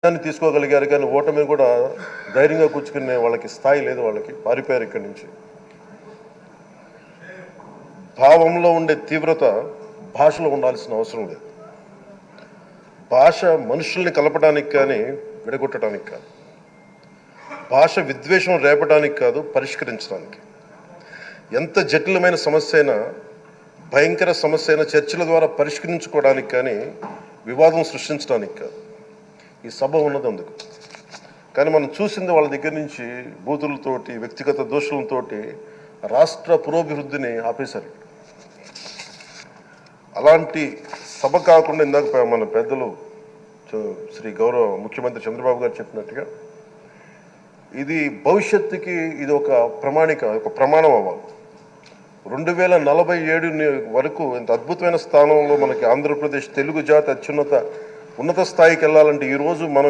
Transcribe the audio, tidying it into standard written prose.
దాన్ని తీసుకోగలిగారు కానీ ఓటమి కూడా ధైర్యంగా కూర్చుకునే వాళ్ళకి స్థాయి లేదు. వాళ్ళకి పారిపోయారు ఇక్కడి నుంచి. భావంలో ఉండే తీవ్రత భాషలో ఉండాల్సిన అవసరం లేదు. భాష మనుషుల్ని కలపడానికి కానీ విడగొట్టడానికి కాదు. భాష విద్వేషం రేపడానికి కాదు, పరిష్కరించడానికి. ఎంత జటిలమైన సమస్య అయినా, భయంకర సమస్య అయినా చర్చల ద్వారా పరిష్కరించుకోవడానికి కానీ వివాదం సృష్టించడానికి కాదు. ఈ సభ ఉన్నది అందుకు. కానీ మనం చూసింది వాళ్ళ దగ్గర నుంచి బూతులతోటి, వ్యక్తిగత దోషులతోటి రాష్ట్ర పురోభివృద్ధిని ఆపేశారు. అలాంటి సభ కాకుండా ఇందాక మన పెద్దలు శ్రీ గౌరవ ముఖ్యమంత్రి చంద్రబాబు గారు చెప్పినట్టుగా ఇది భవిష్యత్తుకి ఇది ఒక ప్రమాణిక, ఒక ప్రమాణం అవ్వాలి. 2047 వరకు ఇంత అద్భుతమైన స్థానంలో మనకి ఆంధ్రప్రదేశ్ తెలుగు జాతి ఉన్నత స్థాయికి వెళ్ళాలంటే ఈరోజు మనం